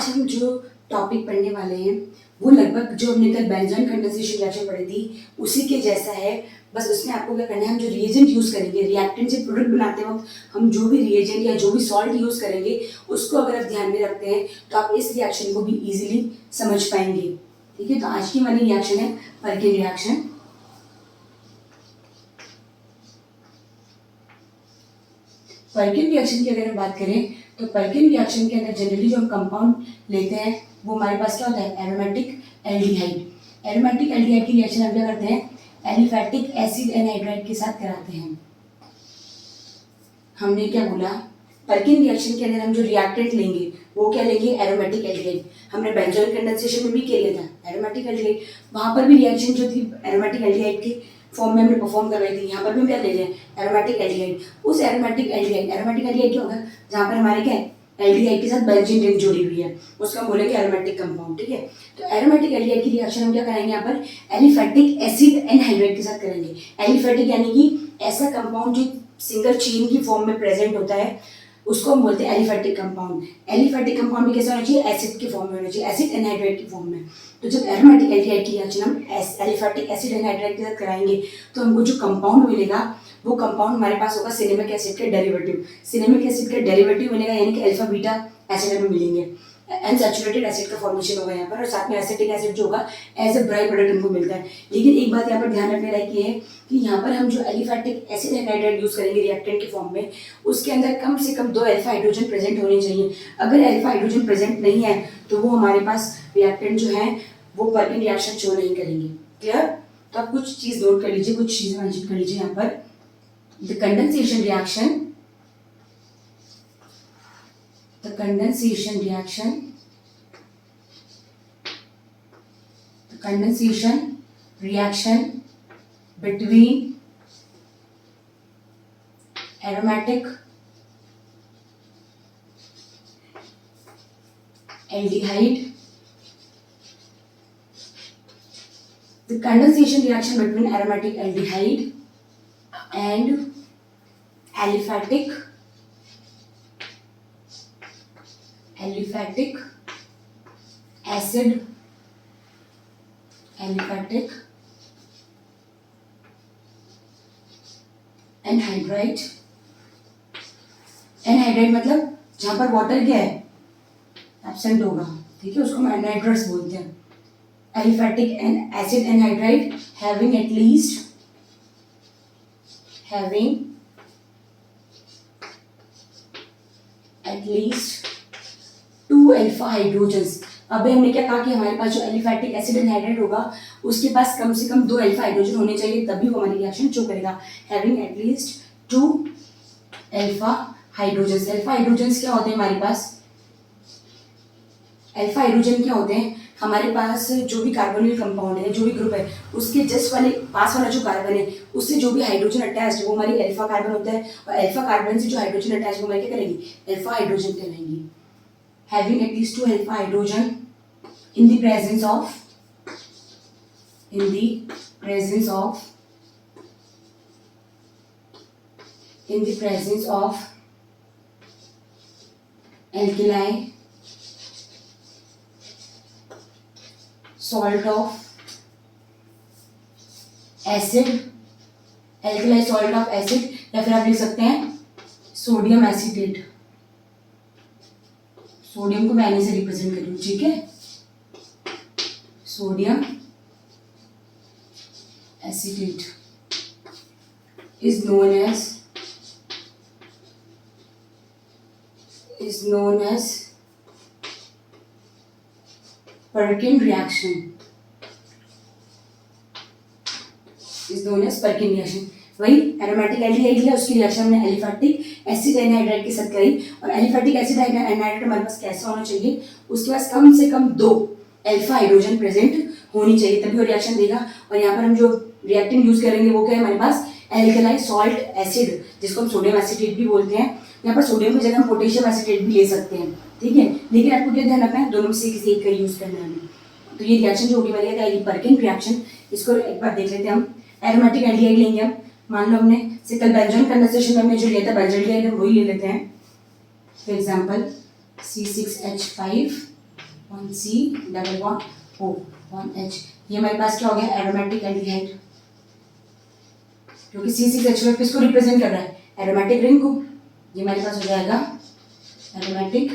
आज हम जो टॉपिक पढ़ने वाले हैं वो लगभग जो हमने कल बेंजोइन कंडेंसेशन रिएक्शन पढ़ी थी उसी के जैसा है। बस उसमें आपको क्या करना है, हम जो रिएजेंट यूज़ करेंगे रिएक्टेंट से प्रोडक्ट बनाते वक्त हम जो भी रिएजेंट या जो भी सॉल्ट यूज़ करेंगे उसको अगर आप ध्यान में रखते हैं तो आप इस रिएक्शन को भी इजीली समझ पाएंगे। ठीक है, तो आज की हमारी रिएक्शन है पर्किन रिएक्शन। पर्किन रिएक्शन की अगर हम बात करें तो पर्किन रिएक्शन के अंदर जनरली जो हम कंपाउंड लेते हैं वो हमारे पास क्या होता है, एरोमेटिक एल्डिहाइड। एरोमेटिक एल्डिहाइड की रिएक्शन हम क्या करते हैं, एलिफैटिक एसिड एनहाइड्राइड के साथ कराते हैं। हमने क्या बोला, पर्किन रिएक्शन के अंदर हम जो रिएक्टेंट लेंगे वो क्या लेंगे, एरोमेटिक एल्डिहाइड। हमने बेंजोइन कंडेंसेशन में भी किया था एरोमेटिक एल्डिहाइड, वहां पर भी रिएक्शन जो थी एरोमेटिक एल्डिहाइड की फॉर्म में हमने परफॉर्म करवाई थी। यहाँ पर भी हम क्या ले रहे हैं, एरोमेटिक एल्डिहाइड। उस एरोमेटिक एल्डिहाइड क्या होगा, जहाँ पर हमारे क्या एल्डिहाइड के साथ बेंजीन रिंग जुड़ी हुई है उसको हम बोलेंगे एरोमेटिक कंपाउंड। ठीक है, तो एरोमेटिक एल्डिहाइड की रिएक्शन हम क्या करेंगे, यहाँ पर एलिफैटिक एसिड एनहाइड्राइड के साथ करेंगे। एलिफैटिक यानी कि ऐसा कंपाउंड जो सिंगल चेन की फॉर्म में प्रेजेंट होता है उसको हम बोलते हैं एलिफैटिक कंपाउंड। एलिफैटिक कंपाउंड भी कैसा होना चाहिए, एसिड की फॉर्म में होना चाहिए, एसिड एनहाइड्राइड की फॉर्म में। तो जब एरोमेटिक एल्डिहाइड की रिएक्शन हम एलिफैटिक एसिड एनहाइड्राइड के साथ कराएंगे तो हमको जो कंपाउंड मिलेगा वो कंपाउंड हमारे पास होगा सिनेमिक एसिड के डेरिवेटिव। सिनेमिक एसिड के डेरिवेटिव मिलेगा यानी कि अल्फा बीटा एसिड हमें मिलेंगे। अनसैचुरेटेड एसिड का फॉर्मेशन होगा यहाँ पर, और साथ में एसिटिक एसिड जो होगा एज अ बाई प्रोडक्ट हमको मिलता है। लेकिन एक बात यहाँ पर ध्यान रखने लायक ये है कि यहाँ पर हम जो एलिफैटिक एसिड एनहाइड्राइड यूज करेंगे रिएक्टेंट के फॉर्म में उसके अंदर कम से कम 2 अल्फा हाइड्रोजन प्रेजेंट होने चाहिए। अगर अल्फा हाइड्रोजन प्रेजेंट नहीं है तो वो हमारे पास रिएक्टेंट जो है वो पर्किन रिएक्शन शो नहीं करेंगे। क्लियर? तो आप कुछ चीज नोट कर लीजिए, कुछ चीजें मेंशन कर लीजिए यहाँ पर। The condensation reaction between aromatic aldehyde the condensation reaction between aromatic aldehyde and aliphatic acid anhydride. Anhydride मतलब जहां पर वाटर क्या है, एब्सेंट होगा। ठीक है, उसको हम एनहाइड्रस बोलते हैं। Aliphatic acid anhydride having at least 2 alpha hydrogens. अब हमने क्या कहा कि हमारे पास जो एलिफैटिक एसिड एनहाइड्राइड होगा उसके पास कम से कम 2 अल्फा हाइड्रोजन होने चाहिए तभी वो हमारी रिएक्शन शो करेगा। Having at least 2 alpha hydrogens. Alpha hydrogens क्या होते हैं हमारे पास, अल्फा हाइड्रोजन क्या होते हैं, हमारे पास जो भी कार्बोनिल कंपाउंड है, जो भी ग्रुप है उसके जस्ट वाले पास वाला जो कार्बन है उससे जो भी हाइड्रोजन अटैच्ड है वो हमारी अल्फा कार्बन होता है, और अल्फा कार्बन से जो हाइड्रोजन अटैच वो हमारी क्या करेंगी, अल्फा हाइड्रोजन कहलाएंगी। Having at least 2 alpha hydrogen in the presence of alkali salt of acid, alkali salt of acid, या फिर आप लिख सकते हैं सोडियम एसीटेट। सोडियम को मैं N से रिप्रेजेंट करूँ, ठीक है, sodium acetate is known as Perkin reaction, वही एरोमेटिक एल्डिहाइड है उसकी रिएक्शन हमने एलिफैटिक एसिड एनहाइड्राइड के साथ करी। और एलिफैटिक एसिड एनहाइड्राइड हमारे पास कैसा होना चाहिए, उसके पास कम से कम 2 अल्फा हाइड्रोजन प्रेजेंट होनी चाहिए तभी वो रिएक्शन देगा। और यहाँ पर हम जो रिएक्टेंट यूज करेंगे वो क्या है हमारे पास, एल्कलाई सॉल्ट एसिड, जिसको हम सोडियम एसीटेट भी बोलते हैं। यहाँ पर सोडियम की जगह हम पोटेशियम एसीटेट भी ले सकते हैं। ठीक है, लेकिन आपको क्या ध्यान रखना है, दोनों में से किसी एक का यूज करना है। तो ये रिएक्शन जो होगी वाली है पर्किन रिएक्शन, इसको एक बार देख लेते हैं हम। एरोमेटिक एल्डिहाइड लेंगे हम, मान लो हमने से कल बेंजोइन कंडेंसेशन में हमने जो लिया था बेंजोइल हम वही ले लेते हैं। For example C6H5 1 C double bond O 1 H। ये हमारे पास क्या हो गया, एरोमेटिक एल्डिहाइड, क्योंकि C6H5 किसको रिप्रेजेंट कर रहा है, एरोमेटिक रिंग को। ये हमारे पास हो जाएगा एरोमेटिक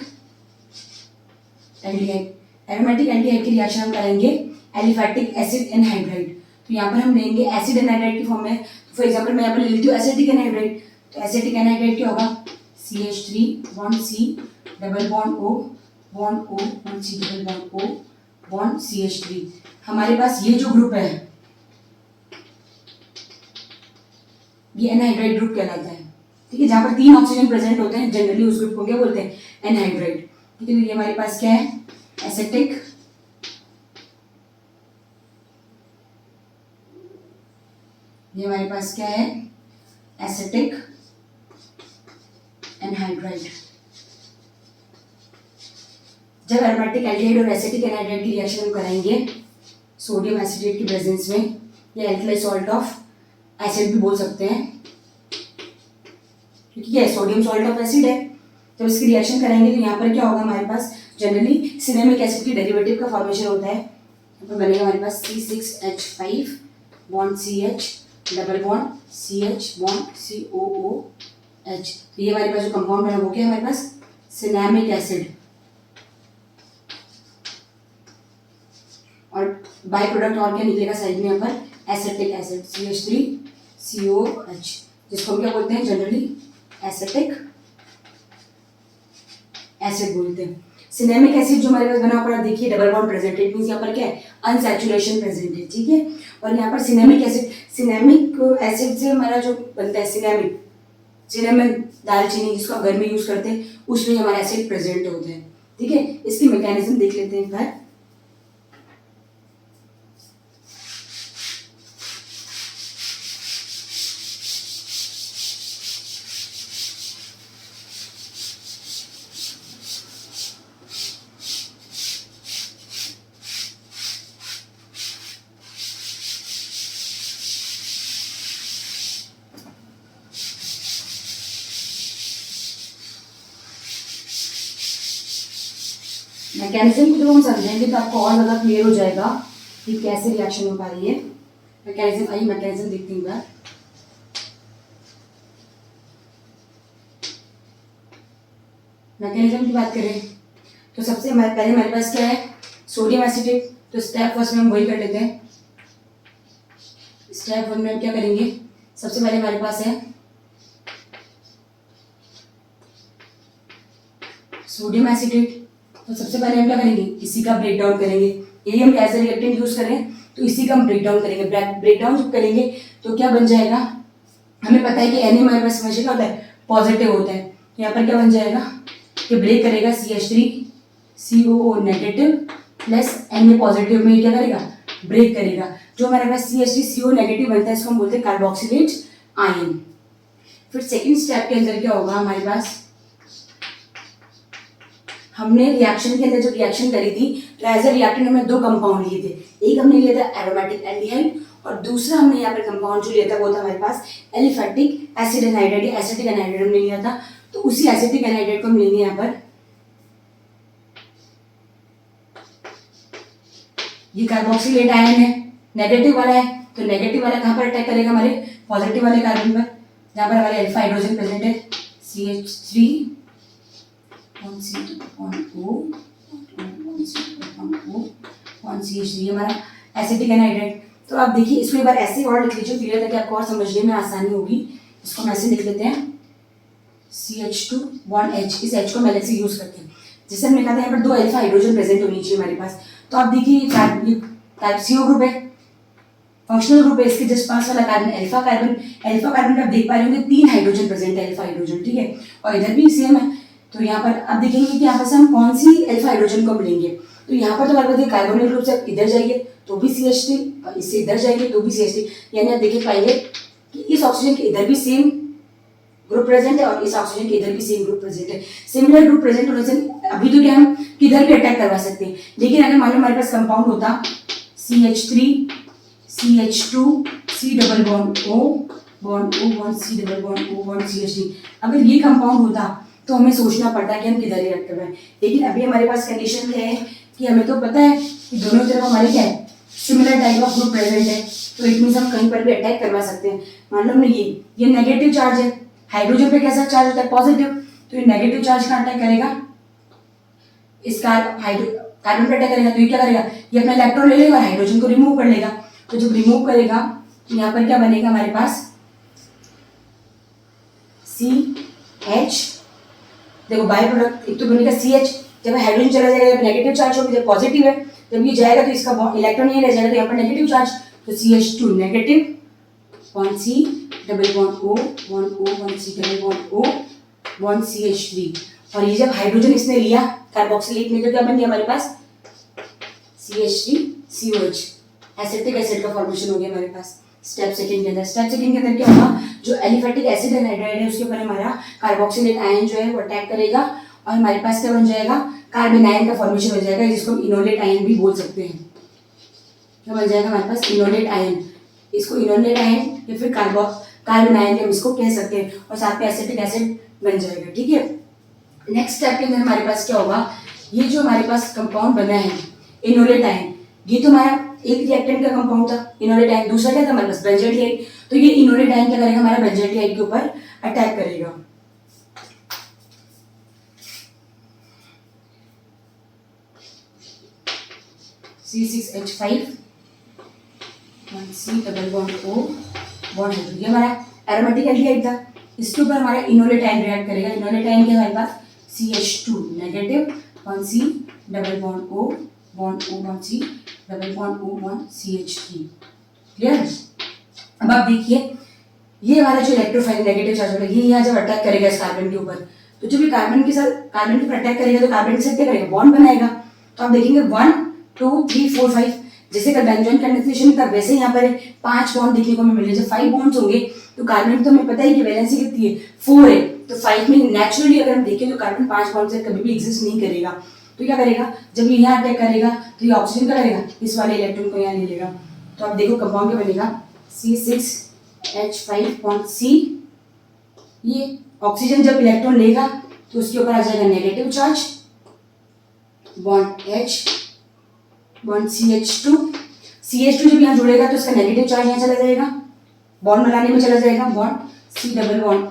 एल्डिहाइड। एरोमेटिक एल्डिहाइड की रिएक्शन हम करेंगे एलिफैटिक एसिड एनहाइड्राइड। तो यहाँ पर हम लेंगे एसिड एनहाइड्राइड की फॉर्म में। फॉर एग्जांपल मैं यहाँ पर ले लेती हूँ एसिटिक एनहाइड्राइड। तो एसिटिक एनहाइड्राइड क्या होगा, CH3 bond C double bond O bond O bond C double bond O bond CH3। हमारे पास ये जो ग्रुप है ये एनहाइड्राइड ग्रुप कहलाता है, ठीक है। जहाँ पर 3 ऑक्सीजन प्रेजेंट होते हैं जनरली उस ग्रुप को क्या बोलते हैं, एनहाइड्राइड, ठीक है। तो ये हमारे पास क्या है, एसिटिक ये हमारे पास क्या है, एसिटिक एनहाइड्राइड। जब एरोमेटिक एल्डिहाइड और एसिटिक एनहाइड्राइड की रिएक्शन हम कराएंगे सोडियम एसिटेट की प्रेजेंस में, या एल्कलाइड सॉल्ट ऑफ एसिड भी बोल सकते हैं, क्योंकि क्या है, सोडियम सॉल्ट ऑफ एसिड है। जब इसकी रिएक्शन कराएंगे तो यहाँ पर क्या होगा, हमारे पास जनरली सिनेमिक एसिड की डेरिवेटिव का फॉर्मेशन होता है। यहाँ पर बनेगा हमारे पास C6H5 bond CH double bond CH bond COOH। तो ये हमारे पास जो कंपाउंड बना वो क्या है, हमारे पास सिनेमिक एसिड, और बाय प्रोडक्ट और क्या निकलेगा साइड में, यहाँ पर एसिटिक एसिड CH3COH, जिसको हम क्या बोलते हैं जनरली एसिटिक एसिड बोलते हैं। सिनेमिक एसिड जो हमारे पास बना हुआ देखिए double bond present, it means यहाँ पर क्या है, अनसैचुरेशन प्रेजेंट है, ठीक है। और यहाँ पर सिनेमिक एसिड से हमारा जो बनता है सिनेमन दालचीनी जिसको आप घर में यूज करते हैं, उसमें हमारा एसिड प्रेजेंट होते हैं, ठीक है। इसकी मैकेनिज्म देख लेते हैं एक बार। मैकेनिज्म को जब हम समझेंगे तो आपको और ज़्यादा क्लियर हो जाएगा कि कैसे रिएक्शन हो पा रही है। मैकेनिज्म, आइए मैकेनिज्म देखते हैं बार। मैकेनिज्म की बात करें तो सबसे पहले हमारे पास क्या है, सोडियम एसिटेट। तो स्टेप फर्स्ट में हम वही कर लेते हैं। स्टेप 1 में हम क्या करेंगे, सबसे पहले हमारे पास है सोडियम एसिटेट। तो सबसे पहले हम क्या करेंगे, इसी का ब्रेक डाउन करेंगे। यही हम एज ए रिएक्टेंट यूज करें तो इसी का हम ब्रेक डाउन करेंगे। ब्रेक डाउन जब करेंगे तो क्या बन जाएगा, हमें पता है कि Na हमारे पास हमेशा क्या होता है, पॉजिटिव होता है। यहाँ पर क्या बन जाएगा कि ब्रेक करेगा CH3COO negative plus Na positive में क्या करेगा, ब्रेक करेगा। जो हमारे पास CH3CO नेगेटिव बनता है इसको हम बोलते हैं कार्बोक्सिलेट आयन। फिर सेकेंड स्टेप के अंदर क्या होगा, हमारे पास हमने रिएक्शन के अंदर जो रिएक्शन करी थी तो एज ए रिएक्टेंट हमने 2 कंपाउंड लिए थे। एक हमने लिया था एरोमेटिक एल्डिहाइड और दूसरा हमने यहाँ पर कंपाउंड जो लिया था वो था हमारे पास एलिफैटिक एसिड एनहाइड्राइड या एसिटिक एनहाइड्राइड हमने लिया था। तो उसी एसिटिक एनहाइड्राइड को हम लेंगे यहाँ पर। ये कार्बोक्सिलेट आयन है, नेगेटिव वाला है, तो नेगेटिव वाला कहाँ पर अटैक करेगा, हमारे पॉजिटिव वाले कार्बन पर, जहाँ पर हमारे अल्फा हाइड्रोजन प्रेजेंट है। CH3 CH3 हमारा एसिटिक एनहाइड्राइड। तो आप देखिए इसको एक बार ऐसे और लिख लीजिए क्लियर ताकि आपको और समझने में आसानी होगी। इसको हम ऐसे लिख लेते हैं CH2 बॉन्ड H। इस H को हम अलग से यूज करते हैं। जैसे हमने कहा था यहाँ पर 2 अल्फा हाइड्रोजन प्रेजेंट होनी चाहिए हमारे पास। तो आप देखिए टाइप CO ग्रुप है, फंक्शनल ग्रुप है, इसके जस्ट पास वाला कार्बन अल्फा कार्बन पे आप देख पा रहे होंगे 3 हाइड्रोजन प्रेजेंट है, अल्फा हाइड्रोजन, ठीक है। और इधर भी सेम है। तो यहाँ पर आप देखेंगे कि यहाँ पर से हम कौन सी अल्फा हाइड्रोजन को मिलेंगे। तो यहाँ पर तो हमारे पास कार्बोनिल ग्रुप से इधर जाइए तो भी CH3 और इससे इधर जाइए तो भी CH3, यानी आप देख पाएंगे कि इस ऑक्सीजन के इधर भी सेम ग्रुप प्रेजेंट है और इस ऑक्सीजन के इधर भी सेम ग्रुप प्रेजेंट है। सिमिलर ग्रुप प्रेजेंट होने से अभी तो क्या हम किधर भी अटैक करवा सकते हैं, लेकिन अगर मान लो हमारे पास कंपाउंड होता CH3 CH2 C double bond O bond C double bond O bond CH3, अगर ये कंपाउंड होता तो हमें सोचना पड़ता है कि हम किधर रिएक्ट कर रहे हैं। लेकिन अभी हमारे पास कंडीशन क्या है कि हमें तो पता है कि दोनों तरफ हमारे क्या है, similar type of group present है, तो इट मीन्स हम कहीं पर भी अटैक करवा सकते हैं। मान लो हमने ये नेगेटिव चार्ज है, हाइड्रोजन पे कैसा चार्ज होता है, पॉजिटिव, तो ये नेगेटिव चार्ज का अटैक करेगा, इस कार्बन पे अटैक करेगा, तो ये क्या करेगा, ये अपना इलेक्ट्रॉन ले लेगा, हाइड्रोजन को रिमूव कर लेगा। तो जब रिमूव करेगा तो यहाँ पर क्या बनेगा हमारे पास, CH, देखो बाय प्रोडक्ट एक तो बनेगा CH, जब हाइड्रोजन चला जाएगा, जब नेगेटिव चार्ज होगा, जब पॉजिटिव है, जब ये जाएगा तो इसका इलेक्ट्रॉन ये रह जाएगा, तो यहाँ पर नेगेटिव चार्ज, तो CH2 negative, bond C double bond O, bond O, bond C double bond O, bond CH3, और ये जब हाइड्रोजन इसने लिया कार्बोक्सिलेट में, तो क्या बन गया हमारे पास CH3COH, एसिटिक एसिड का फॉर्मेशन हो गया हमारे पास स्टेप सेकंड के अंदर। स्टेप सेकंड के अंदर क्या होगा, जो एलिफेटिक एसिड एनहाइड्राइड है उसके ऊपर हमारा कार्बोक्सिलेट आयन जो है वो अटैक करेगा, और हमारे पास क्या बन जाएगा, कार्बन आयन का फॉर्मेशन हो जाएगा, जिसको हम इनोलेट आयन भी बोल सकते हैं। क्या बन जाएगा हमारे पास, इनोलेट आयन, इसको इनोलेट आयन या फिर कार्बन आयन हम इसको कह सकते हैं, और साथ में एसिटिक एसिड बन जाएगा। ठीक है, नेक्स्ट स्टेप के अंदर हमारे पास क्या होगा, ये जो हमारे पास कंपाउंड बना है इनोलेट आयन, ये तो हमारा एक रिएक्टेंट का कंपाउंड था इनोलेट आयन, दूसरा क्या था हमारे पास बेंजोइट, तो ये इनोलेट आयन क्या करेगा, हमारा बेंजोइट के ऊपर अटैक करेगा। C6H5 C double bond O bond, ये हमारा एरोमेटिक एल्डिहाइड था, इसके ऊपर हमारा इनोलेट आयन रिएक्ट करेगा। इनोलेट आयन क्या है हमारे पास, CH2 negative, bond C double bond O, bond O, bond C double bond O, bond CH3। Clear. अब आप देखिए ये वाला जो इलेक्ट्रोफाइल नेगेटिव चार्ज होगा, ये यहाँ जब अटैक करेगा इस कार्बन के ऊपर, तो जब ये कार्बन के ऊपर अटैक करेगा तो कार्बन के साथ क्या करेगा, बॉन्ड बनाएगा। तो आप देखेंगे 1 2 3 4 5, जैसे कल बेंजोइन कंडेंसेशन का वैसे यहाँ पर 5 बॉन्ड देखने को मिल रहे हैं। जब 5 बॉन्ड्स होंगे तो कार्बन तो हमें पता है कि वैलेंसी कितनी है, 4 है, तो 5 में नेचुरली अगर हम देखें तो कार्बन 5 बॉन्ड से कभी भी एग्जिस्ट नहीं करेगा। तो क्या करेगा, जब ये यहाँ अटैक करेगा तो ये ऑक्सीजन का करेगा, इस वाले इलेक्ट्रॉन को यहाँ ले लेगा। तो आप देखो कंपाउंड क्या बनेगा, C6H5 बॉन्ड C, ये ऑक्सीजन जब इलेक्ट्रॉन लेगा तो उसके ऊपर आ जाएगा negative charge, bond H, bond CH2 जब यहाँ जुड़ेगा तो इसका नेगेटिव चार्ज यहाँ चला जाएगा, बॉन्ड बनाने में चला जाएगा, bond C double bond O,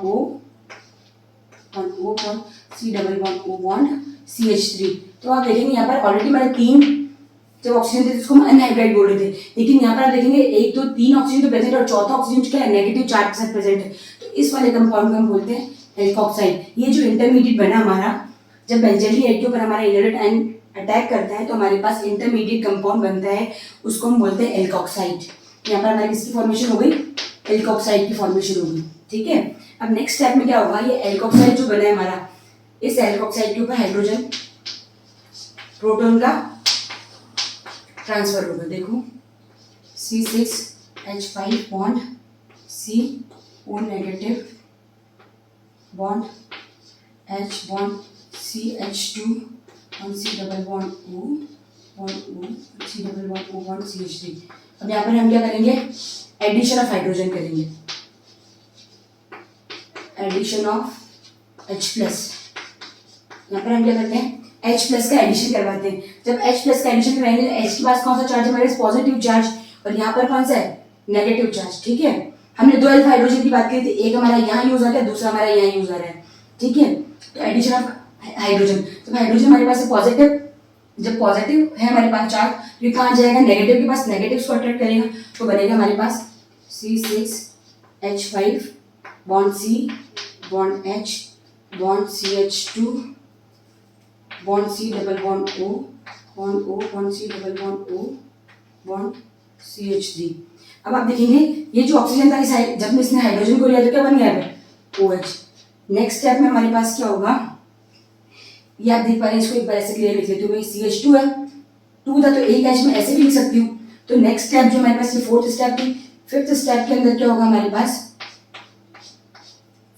bond O, bond C double bond O, bond CH3। तो आप देखेंगे यहाँ पर ऑलरेडी मैंने 3 जब ऑक्सीजन थे जिसको हम अनहाइड्राइड बोल रहे थे, लेकिन यहाँ पर आप देखेंगे 1 2 3 ऑक्सीजन तो प्रेजेंट है और चौथा ऑक्सीजन क्या है, नेगेटिव चार्ज के साथ प्रेजेंट है। तो इस वाले कंपाउंड को हम बोलते हैं एल्कोक्साइड। ये जो इंटरमीडिएट बना हमारा, जब बेंजोइट के ऊपर हमारा इनोलेट आयन अटैक करता है तो हमारे पास इंटरमीडिएट कंपाउंड बनता है, उसको हम बोलते हैं एल्कोक्साइड। यहाँ पर हमारी किसकी फॉर्मेशन हो गई, एल्कोक्साइड की फॉर्मेशन हो गई। ठीक है, अब नेक्स्ट स्टेप में क्या होगा, ये एल्कोक्साइड जो बना है हमारा, इस एल्कोक्साइड के ऊपर हाइड्रोजन प्रोटॉन का ट्रांसफर होगा। देखो C6H5 bond C O negative, bond H, bond CH2 और C double bond O, bond O, C double bond O, bond CH3। अब यहाँ पर हम क्या करेंगे, एडिशन ऑफ हाइड्रोजन करेंगे, एडिशन ऑफ H+। यहाँ पर हम क्या करते हैं, H+ का एडिशन करवाते हैं। जब H+ का एडिशन करवाएंगे तो H के पास कौन सा चार्ज है, हमारे पास पॉजिटिव चार्ज, और यहाँ पर कौन सा है, नेगेटिव चार्ज। ठीक है, हमने 2 अल्फा हाइड्रोजन की बात की थी, एक हमारा यहाँ यूज आ रहा है, दूसरा हमारा यहाँ यूज आ रहा है। ठीक है, तो एडिशन ऑफ हाइड्रोजन, तो हाइड्रोजन हमारे पास है पॉजिटिव, जब पॉजिटिव है हमारे पास चार्ज, तो कहाँ जाएगा, नेगेटिव के पास, नेगेटिव को अट्रैक्ट करेगा, तो बनेगा हमारे पास C6H5 bond C, bond H, bond CH2, bond C double bond O, bond O, bond C double bond O, bond CH3। अब आप देखेंगे ये जो ऑक्सीजन था, इस जब इसने हाइड्रोजन को लिया तो क्या बन गया है, OH। नेक्स्ट स्टेप में हमारे पास क्या होगा, ये आप देख पा रहे हैं, इसको एक बार ऐसे क्लियर लिख लेती हूँ मैं, CH2 है, 2 था तो एक H में ऐसे भी लिख सकती हूँ। तो नेक्स्ट स्टेप जो हमारे पास, ये 4th स्टेप थी, 5th स्टेप के अंदर क्या होगा हमारे पास,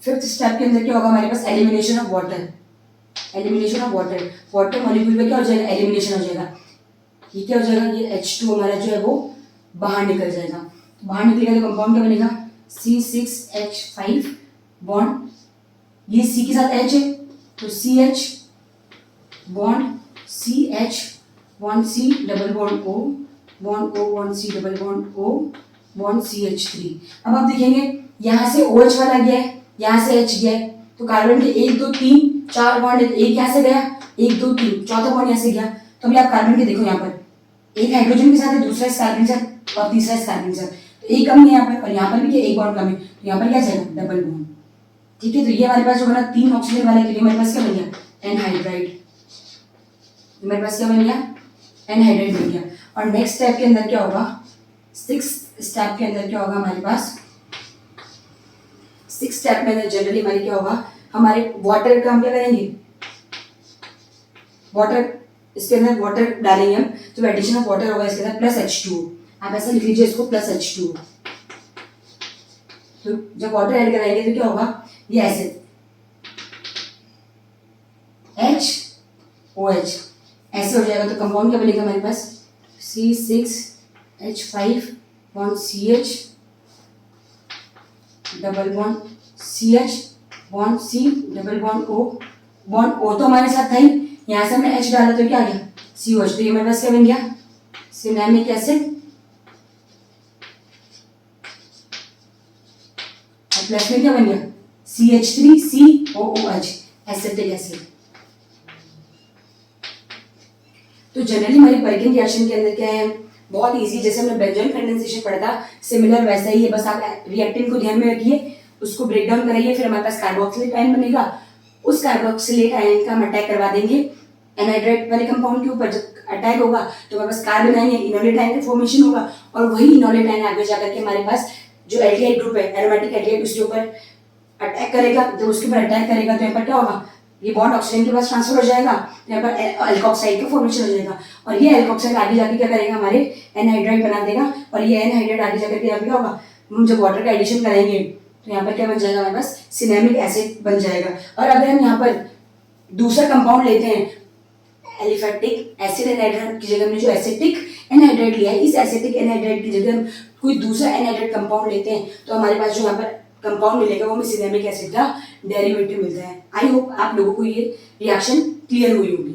5th स्टेप के अंदर क्या होगा हमारे पास, elimination of water, elimination of water, water molecule में क्या हो जाएगा, एलिमिनेशन हो जाएगा। ये क्या हो जाएगा, ये H2 हमारा जो है वो बाहर निकल जाएगा। बाहर निकलेगा तो कंपाउंड क्या बनेगा, C6H5 बॉन्ड, ये C के साथ H है तो CH, bond CH, bond C double bond O, bond O, bond C double bond O, bond CH3। अब आप देखेंगे यहाँ से OH वाला गया है, यहाँ से H गया है, तो कार्बन के 1 2 3 4 बॉन्ड, एक यहाँ से गया, 1 2 3 चौथा बॉन्ड यहाँ से गया। तो अभी आप कार्बन के देखो यहाँ पर एक हाइड्रोजन के साथ है, दूसरा इस कार्बन के साथ और तीसरा इस कार्बन के साथ, तो एक कम है यहाँ पर, और यहाँ पर भी क्या एक बॉन्ड कम है, तो यहाँ पर क्या जाएगा डबल बॉन्ड। ठीक है, तो ये हमारे पास जो बना 3 ऑक्सीजन वाले के लिए हमारे पास क्या बन गया एनहाइड्राइड। हमारे पास क्या बन गया एनहाइड्राइड बन गया। और नेक्स्ट स्टेप के अंदर क्या होगा, 6th स्टेप के अंदर क्या होगा हमारे पास, 6th स्टेप में जनरली हमारे क्या होगा, हमारे वाटर का हम क्या करेंगे, वाटर इसके अंदर वाटर डालेंगे हम, तो एडिशन ऑफ वाटर होगा इसके अंदर प्लस H2O। आप ऐसा लिख लीजिए इसको प्लस H2O। तो जब वाटर ऐड कराएंगे तो क्या होगा, ये एसिड HOH ऐसे हो जाएगा। तो कंपाउंड क्या बनेगा हमारे पास C6H5 bond CH double bond CH bond C double bond O, bond O तो हमारे साथ था ही, यहाँ से हमने H डाला तो क्या आ गया COH। तो ये हमारे पास क्या बन गया सिनेमिक एसिड, और प्लस में क्या बन गया CH3COOH एसिटिक एसिड। तो जनरली हमारी पर्किन रिएक्शन के अंदर क्या है, बहुत इजी, जैसे हमने बेंजोइक कंडेंसेशन पढ़ा था सिमिलर वैसा ही है, बस आप रिएक्टेंट को ध्यान में रखिए, उसको ब्रेक डाउन कराइए, फिर हमारे पास कार्बोक्सिलेट आयन बनेगा, उस कार्बोक्सिलेट आयन का हम अटैक करवा देंगे एनहाइड्राइड वाले कंपाउंड के ऊपर। जब अटैक होगा तो हमारे पास कार्बन आयन या इनोलेट आयन का फॉर्मेशन होगा, और वही इनोलेट आयन आगे जाकर के हमारे पास जो एल्डिहाइड ग्रुप है एरोमेटिक एल्डिहाइड उसके ऊपर अटैक करेगा। जब उसके ऊपर अटैक करेगा तो यहाँ पर क्या होगा, ये बॉन्ड ऑक्सीजन के पास ट्रांसफर हो जाएगा, तो यहाँ पर एल्कोक्साइड का फॉर्मेशन हो जाएगा, और ये एल्कोक्साइड आगे जाके क्या करेगा हमारे एनहाइड्राइड बना देगा, और ये एनहाइड्राइड आगे जाकर के यहाँ पे क्या होगा, हम जब वाटर का एडिशन करेंगे तो यहाँ पर क्या बन जाएगा हमारे पास सिनेमिक एसिड बन जाएगा। और अगर हम यहाँ पर दूसरा कंपाउंड लेते हैं एलिफेटिक एसिड एनहाइड्राइड की जगह हमने जो एसिटिक एनहाइड्राइड लिया है, इस एसिटिक एनहाइड्राइड की जगह हम कोई दूसरा एनहाइड्राइड कंपाउंड लेते हैं, तो हमारे पास जो यहाँ पर कंपाउंड मिलेगा वो हमें सिनेमिक एसिड का डेरिवेटिव मिलता है। आई होप आप लोगों को ये रिएक्शन क्लियर हुई होगी।